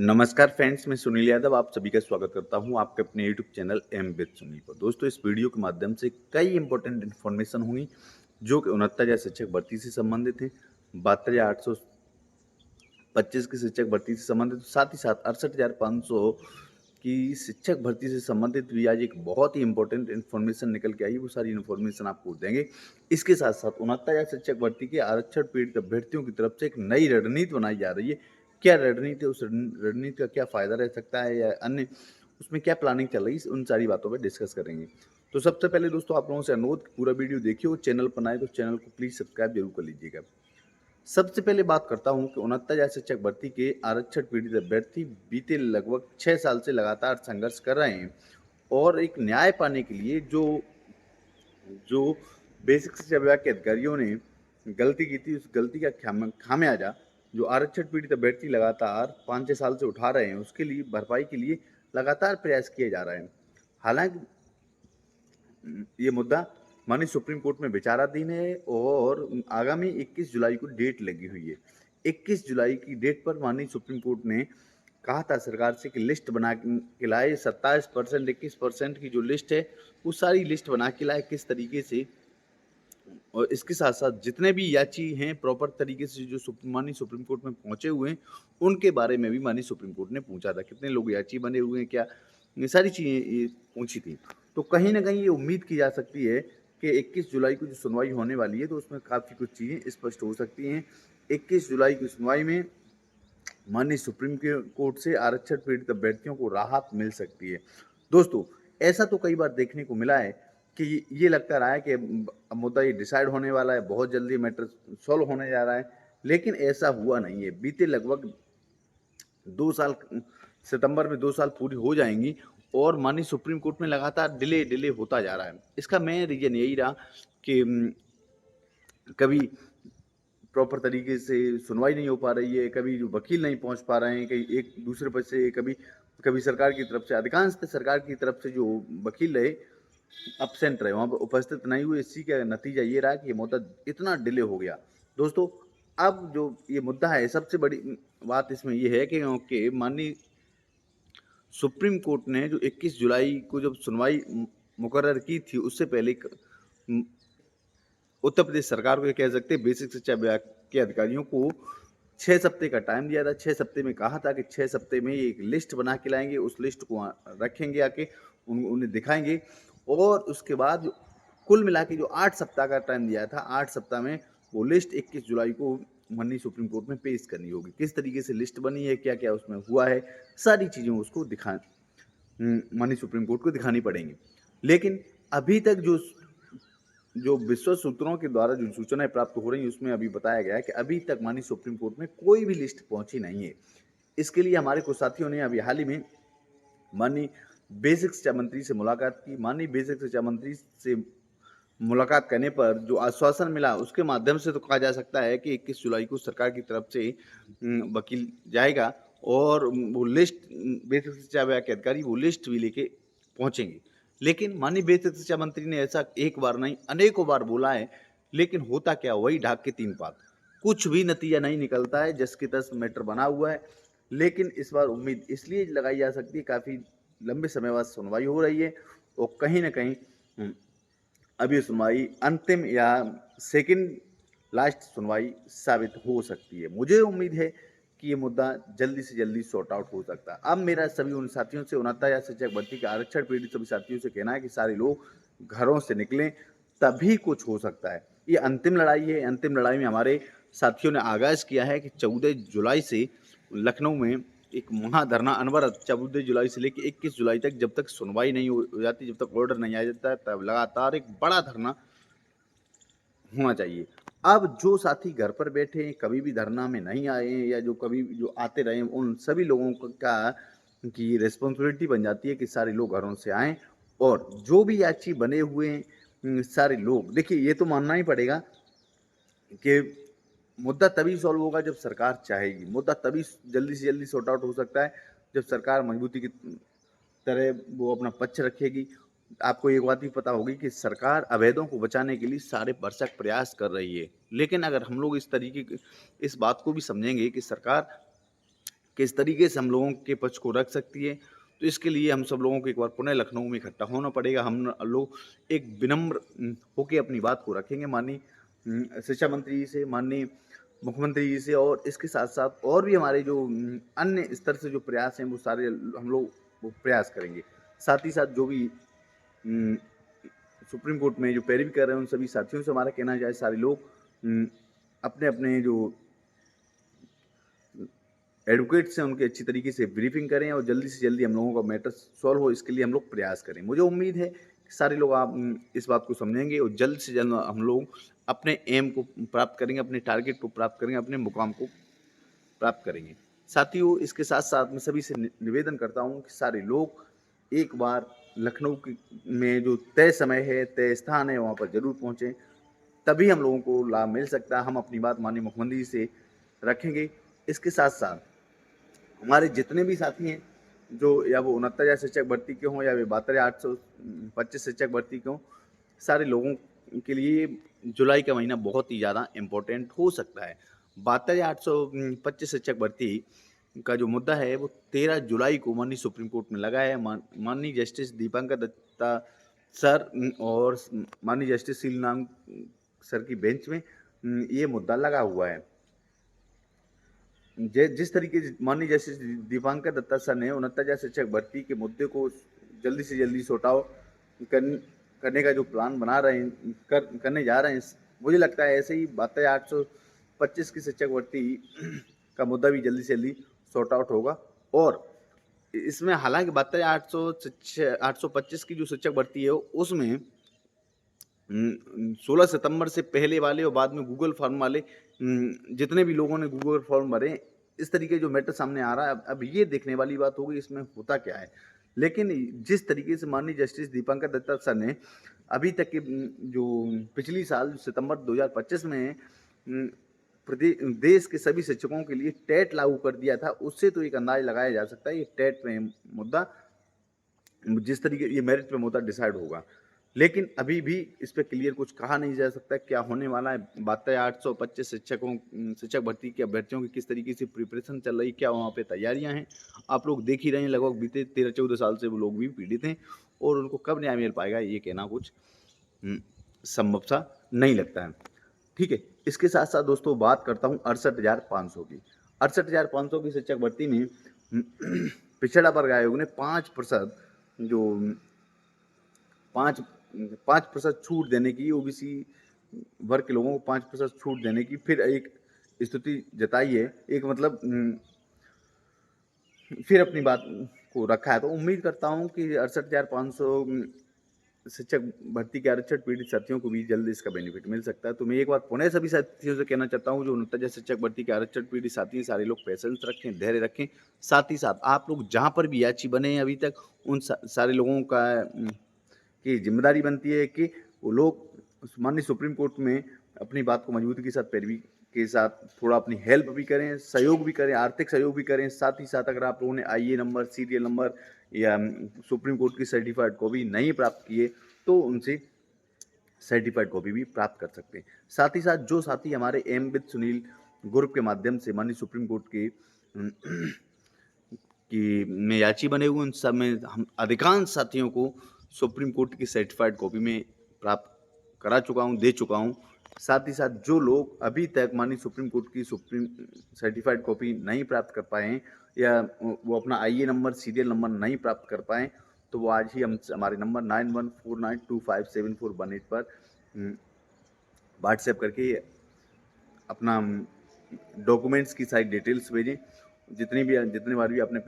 नमस्कार फ्रेंड्स, मैं सुनील यादव आप सभी का स्वागत करता हूं आपके अपने YouTube channel M with Sunil पर। दोस्तों, इस वीडियो के माध्यम से कई इंपॉर्टेंट इन्फॉर्मेशन होंगी जो कि 69,000 शिक्षक भर्ती से संबंधित हैं, 72,825 की शिक्षक भर्ती से संबंधित, साथ ही साथ 68,500 की शिक्षक भर्ती से संबंधित भी आज एक बहुत ही इंपॉर्टेंट इन्फॉर्मेशन निकल के आई। वो सारी इन्फॉर्मेशन आपको देंगे। इसके साथ साथ 69,000 शिक्षक भर्ती के आरक्षण पीड़ित अभ्यर्थियों की तरफ से एक नई रणनीति बनाई जा रही है। क्या रणनीति है, उस रणनीति का क्या फ़ायदा रह सकता है या अन्य उसमें क्या प्लानिंग चल रही है, उन सारी बातों पे डिस्कस करेंगे। तो सबसे पहले दोस्तों, आप लोगों से अनुरोध, पूरा वीडियो देखिए और चैनल पर नए तो चैनल को प्लीज़ सब्सक्राइब जरूर कर लीजिएगा। सबसे पहले बात करता हूँ कि 69,000 शिक्षक भर्ती के आरक्षण पीड़ित अभ्यर्थी बीते लगभग 6 साल से लगातार संघर्ष कर रहे हैं और एक न्याय पाने के लिए जो जो बेसिक शिक्षा विभाग के अधिकारियों ने गलती की थी, उस गलती का खामियाजा जो आरक्षण पीड़ित अभ्यर्थी लगातार 5-6 साल से उठा रहे हैं, उसके लिए भरपाई के लिए लगातार प्रयास किए जा रहे हैं। हालांकि ये मुद्दा माननीय सुप्रीम कोर्ट में विचाराधीन है और आगामी 21 जुलाई को डेट लगी हुई है। 21 जुलाई की डेट पर माननीय सुप्रीम कोर्ट ने कहा था सरकार से कि लिस्ट बना के लाए। 27% 21% की जो लिस्ट है, वो सारी लिस्ट बना के लाए किस तरीके से, और इसके साथ साथ जितने भी याची हैं प्रॉपर तरीके से जो माननीय सुप्रीम कोर्ट में पहुंचे हुए हैं, उनके बारे में भी माननीय सुप्रीम कोर्ट ने पूछा था कितने लोग याची बने हुए हैं, क्या ये सारी चीज़ें ये पूछी थी। तो कहीं ना कहीं ये उम्मीद की जा सकती है कि 21 जुलाई को जो सुनवाई होने वाली है, तो उसमें काफ़ी कुछ चीज़ें स्पष्ट हो सकती हैं। 21 जुलाई की सुनवाई में माननीय सुप्रीम कोर्ट से आरक्षण पीड़ित अभ्यर्थियों को राहत मिल सकती है। दोस्तों, ऐसा तो कई बार देखने को मिला है कि ये लगता रहा है कि मुद्दा ये डिसाइड होने वाला है, बहुत जल्दी मैटर सॉल्व होने जा रहा है, लेकिन ऐसा हुआ नहीं है। बीते लगभग 2 साल, सितंबर में 2 साल पूरी हो जाएंगी और माननीय सुप्रीम कोर्ट में लगातार डिले होता जा रहा है। इसका मेन रीजन यही रहा कि कभी प्रॉपर तरीके से सुनवाई नहीं हो पा रही है, कभी जो वकील नहीं पहुंच पा रहे हैं, कहीं एक दूसरे पर से, कभी कभी सरकार की तरफ से, अधिकांश सरकार की तरफ से जो वकील रहे अब्सेंट रहे, वहाँ पर उपस्थित नहीं हुए। इसी का नतीजा ये रहा कि ये मुद्दा इतना डिले हो गया। दोस्तों, अब जो ये मुद्दा है, सबसे बड़ी बात इसमें ये है कि माननीय सुप्रीम कोर्ट ने जो 21 जुलाई को जब सुनवाई मुकर्रर की थी, उससे पहले उत्तर प्रदेश सरकार को, ये कह सकते हैं बेसिक शिक्षा विभाग के अधिकारियों को 6 हफ्ते का टाइम दिया था। 6 हफ्ते में कहा था कि 6 हफ्ते में एक लिस्ट बना के लाएंगे, उस लिस्ट को रखेंगे आके, उन्हें दिखाएंगे और उसके बाद कुल मिला के जो 8 सप्ताह का टाइम दिया था, 8 सप्ताह में वो लिस्ट 21 जुलाई को माननीय सुप्रीम कोर्ट में पेश करनी होगी। किस तरीके से लिस्ट बनी है, क्या क्या उसमें हुआ है, सारी चीज़ें उसको माननीय सुप्रीम कोर्ट को दिखानी पड़ेंगी। लेकिन अभी तक जो जो विश्वस्त सूत्रों के द्वारा जो सूचनाएं प्राप्त हो रही हैं, उसमें अभी बताया गया है कि अभी तक माननीय सुप्रीम कोर्ट में कोई भी लिस्ट पहुंची नहीं है। इसके लिए हमारे कुछ साथियों ने अभी हाल ही में माननीय बेसिक शिक्षा मंत्री से मुलाकात की। माननीय बेसिक शिक्षा मंत्री से मुलाकात करने पर जो आश्वासन मिला, उसके माध्यम से तो कहा जा सकता है कि 21 जुलाई को सरकार की तरफ से वकील जाएगा और वो लिस्ट, बेसिक शिक्षा विभाग के अधिकारी वो लिस्ट भी लेके पहुंचेंगे। लेकिन माननीय बेसिक शिक्षा मंत्री ने ऐसा एक बार नहीं अनेकों बार बोला है, लेकिन होता क्या, वही ढाक के 3 पात, कुछ भी नतीजा नहीं निकलता है। जस के तस मैटर बना हुआ है। लेकिन इस बार उम्मीद इसलिए लगाई जा सकती है, काफ़ी लंबे समय बाद सुनवाई हो रही है और कहीं ना कहीं अब ये सुनवाई अंतिम या सेकंड लास्ट सुनवाई साबित हो सकती है। मुझे उम्मीद है कि ये मुद्दा जल्दी से जल्दी सॉर्ट आउट हो सकता है। अब मेरा सभी उन साथियों से, 69,000 शिक्षक भर्ती के आरक्षण पीड़ित सभी साथियों से कहना है कि सारे लोग घरों से निकलें, तभी कुछ हो सकता है। ये अंतिम लड़ाई है। अंतिम लड़ाई में हमारे साथियों ने आगाज़ किया है कि 14 जुलाई से लखनऊ में एक महाधरना अनवरत 14 जुलाई से लेकर 21 जुलाई तक, जब तक सुनवाई नहीं हो जाती, जब तक ऑर्डर नहीं आ जाता, तब लगातार एक बड़ा धरना होना चाहिए। अब जो साथी घर पर बैठे हैं, कभी भी धरना में नहीं आए हैं या जो कभी जो आते रहे हैं, उन सभी लोगों का की रिस्पॉन्सिबिलिटी बन जाती है कि सारे लोग घरों से आएँ और जो भी याची बने हुए हैं, सारे लोग देखिए, ये तो मानना ही पड़ेगा कि मुद्दा तभी सॉल्व होगा जब सरकार चाहेगी। मुद्दा तभी जल्दी से जल्दी सॉर्ट आउट हो सकता है जब सरकार मजबूती की तरह वो अपना पक्ष रखेगी। आपको एक बात भी पता होगी कि सरकार अवैधों को बचाने के लिए सारे भरसक प्रयास कर रही है। लेकिन अगर हम लोग इस बात को भी समझेंगे कि सरकार किस तरीके से हम लोगों के पक्ष को रख सकती है। तो इसके लिए हम सब लोगों को एक बार पुनः लखनऊ में इकट्ठा होना पड़ेगा। हम लोग एक विनम्र होके अपनी बात को रखेंगे माननीय शिक्षा मंत्री जी से, माननीय मुख्यमंत्री जी से, और इसके साथ-साथ और भी हमारे जो अन्य स्तर से जो प्रयास हैं वो सारे हम लोग वो प्रयास करेंगे। साथ ही साथ जो भी उम, सुप्रीम कोर्ट में जो पैरवी कर रहे हैं उन सभी साथियों से हमारा कहना है सारे लोग अपने-अपने जो एडवोकेट्स हैं उनकी अच्छी तरीके से ब्रीफिंग करें और जल्दी से जल्दी हम लोगों का मैटर सॉल्व हो, इसके लिए हम लोग प्रयास करें। मुझे उम्मीद है कि सारे लोग आप इस बात को समझेंगे और जल्द से जल्द हम लोग अपने एम को प्राप्त करेंगे, अपने टारगेट को प्राप्त करेंगे, अपने मुकाम को प्राप्त करेंगे। साथियों, इसके साथ-साथ मैं सभी से निवेदन करता हूँ कि सारे लोग एक बार लखनऊ में जो तय समय है, तय स्थान है, वहाँ पर ज़रूर पहुँचें। तभी हम लोगों को लाभ मिल सकता है। हम अपनी बात माननीय मुख्यमंत्री जी से रखेंगे। इसके साथ-साथ हमारे जितने भी साथी हैं, जो या वो 69,000 शिक्षक भर्ती के हों या वे 72,825 शिक्षक भर्ती के हों, सारे लोगों के लिए जुलाई का महीना बहुत ही ज़्यादा इम्पोर्टेंट हो सकता है। 72,825 शिक्षक भर्ती का जो मुद्दा है वो 13 जुलाई को माननीय सुप्रीम कोर्ट में लगा है। माननीय जस्टिस दीपांकर दत्ता सर और माननीय जस्टिस शीलनाग सर की बेंच में ये मुद्दा लगा हुआ है। जिस तरीके से माननीय जस्टिस दीपांकर दत्ता सर ने 69,000 शिक्षक भर्ती के मुद्दे को जल्दी से जल्दी सॉर्ट आउट करने का जो प्लान बना रहे हैं, करने जा रहे हैं, मुझे लगता है ऐसे ही 72,825 की शिक्षक भर्ती का मुद्दा भी जल्दी से जल्दी सॉर्ट आउट होगा। और इसमें हालांकि 72,825 की जो शिक्षक भर्ती है उसमें 16 सितंबर से पहले वाले और बाद में गूगल फॉर्म वाले जितने भी लोगों ने गूगल फॉर्म भरे, इस तरीके जो मैटर सामने आ रहा है, अब ये देखने वाली बात होगी इसमें होता क्या है। लेकिन जिस तरीके से माननीय जस्टिस दीपांकर दत्ता सर ने अभी तक के जो पिछली साल सितंबर 2025 में देश के सभी शिक्षकों के लिए टेट लागू कर दिया था, उससे तो एक अंदाज लगाया जा सकता है ये टेट में मुद्दा जिस तरीके ये मेरिट पे मुद्दा डिसाइड होगा। लेकिन अभी भी इस पे क्लियर कुछ कहा नहीं जा सकता क्या होने वाला है। बातें 825 शिक्षक भर्ती के अभ्यर्थियों की किस तरीके से प्रिपरेशन चल रही, क्या वहाँ पे तैयारियाँ हैं, आप लोग देख ही रहे हैं। लगभग बीते 13-14 साल से वो लोग भी पीड़ित हैं और उनको कब न्याय मिल पाएगा ये कहना कुछ संभव सा नहीं लगता है। ठीक है, इसके साथ साथ दोस्तों बात करता हूँ 68,500 की। 68,500 की शिक्षक भर्ती में पिछड़ा वर्ग आयोग ने 5% जो 5% छूट देने की, ओबीसी वर्ग के लोगों को 5% छूट देने की फिर एक स्थिति जताई है, एक मतलब फिर अपनी बात को रखा है। तो उम्मीद करता हूँ कि 68,500 शिक्षक भर्ती के आरक्षित पीड़ित साथियों को भी जल्द इसका बेनिफिट मिल सकता है। तो मैं एक बार पुनः सभी साथियों से कहना चाहता हूँ जो 69,000 शिक्षक भर्ती के आरक्षित पीड़ित साथी हैं, सारे लोग पेशेंस रखें, धैर्य रखें। साथ ही साथ आप लोग जहाँ पर भी याची बने हैं अभी तक, उन सारे लोगों का की जिम्मेदारी बनती है कि वो लोग माननीय सुप्रीम कोर्ट में अपनी बात को मजबूती के साथ पैरवी के साथ थोड़ा अपनी हेल्प भी करें, सहयोग भी करें, आर्थिक सहयोग भी करें। साथ ही साथ अगर आप लोगों ने आईए नंबर, सीरियल नंबर या सुप्रीम कोर्ट की सर्टिफाइड कॉपी नहीं प्राप्त किए तो उनसे सर्टिफाइड कॉपी भी प्राप्त कर सकते हैं। साथ ही साथ जो साथी हमारे एम विद सुनील ग्रुप के माध्यम से माननीय सुप्रीम कोर्ट के में याची बने हुए उन सब में हम अधिकांश साथियों को सुप्रीम कोर्ट की सर्टिफाइड कॉपी में प्राप्त करा चुका हूँ, दे चुका हूँ। साथ ही साथ जो लोग अभी तक माननीय सुप्रीम कोर्ट की सर्टिफाइड कॉपी नहीं प्राप्त कर पाए हैं या वो अपना आईए नंबर, सीरियल नंबर नहीं प्राप्त कर पाए, तो वो आज ही हमारे नंबर 9149257418 पर व्हाट्सएप करके अपना डॉक्यूमेंट्स की सारी डिटेल्स भेजें। जितने बार भी आपने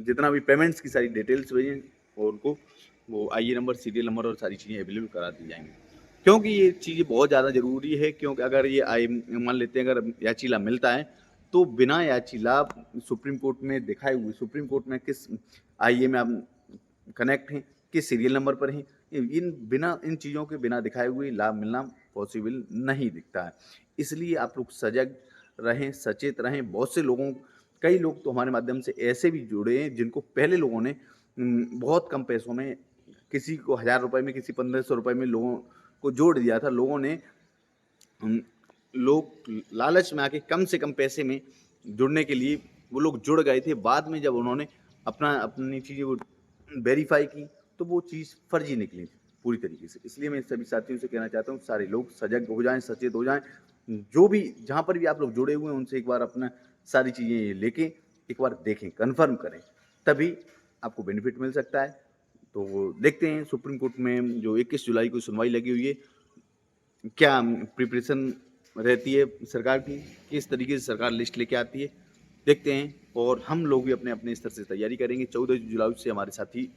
जितना भी पेमेंट्स की सारी डिटेल्स भेजें और उनको वो आईए नंबर, सीरियल नंबर और सारी चीज़ें अवेलेबल करा दी जाएंगी, क्योंकि ये चीज़ें बहुत ज़्यादा ज़रूरी है। क्योंकि अगर ये मान लेते हैं अगर याचीला मिलता है तो बिना याचीला सुप्रीम कोर्ट में दिखाए हुए सुप्रीम कोर्ट में किस आईए में आप कनेक्ट हैं, किस सीरियल नंबर पर हैं, इन चीज़ों के बिना दिखाए हुए लाभ मिलना पॉसिबल नहीं दिखता है। इसलिए आप लोग सजग रहें, सचेत रहें। कई लोग तो हमारे माध्यम से ऐसे भी जुड़े हैं जिनको पहले लोगों ने बहुत कम पैसों में, किसी को 1000 रुपये में, किसी 1500 रुपये में लोगों को जोड़ दिया था। लोग लालच में आके कम से कम पैसे में जुड़ने के लिए वो लोग जुड़ गए थे, बाद में जब उन्होंने अपनी चीज़ें वो वेरीफ़ाई की, तो वो चीज़ फर्जी निकली पूरी तरीके से। इसलिए मैं सभी साथियों से कहना चाहता हूँ, सारे लोग सजग हो जाएँ, सचेत हो जाएँ। जो भी जहाँ पर भी आप लोग जुड़े हुए हैं, उनसे एक बार अपना सारी चीज़ें लेके एक बार देखें, कन्फर्म करें, तभी आपको बेनिफिट मिल सकता है। तो देखते हैं सुप्रीम कोर्ट में जो 21 जुलाई को सुनवाई लगी हुई है, क्या प्रिपरेशन रहती है सरकार की, किस तरीके से सरकार लिस्ट लेके आती है, देखते हैं। और हम लोग भी अपने-अपने स्तर से तैयारी करेंगे। 14 जुलाई से हमारे साथी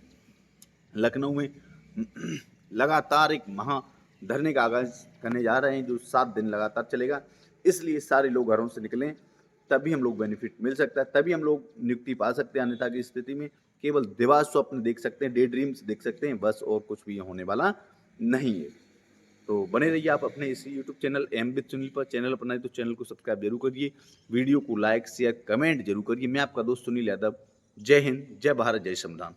लखनऊ में लगातार एक धरने का आगाज़ करने जा रहे हैं, जो 7 दिन लगातार चलेगा। इसलिए सारे लोग घरों से निकलें, तभी हम लोग बेनिफिट मिल सकता है, तभी हम लोग नियुक्ति पा सकते हैं। अन्यथा की स्थिति में केवल दिवा स्वप्न देख सकते हैं, डे ड्रीम्स देख सकते हैं, बस और कुछ भी होने वाला नहीं है। तो बने रहिए आप अपने इसी YouTube channel M with Sunil पर। चैनल पर नए तो चैनल को सब्सक्राइब जरूर करिए, वीडियो को लाइक शेयर कमेंट जरूर करिए। मैं आपका दोस्त सुनील यादव। जय हिंद, जय भारत, जय संविधान।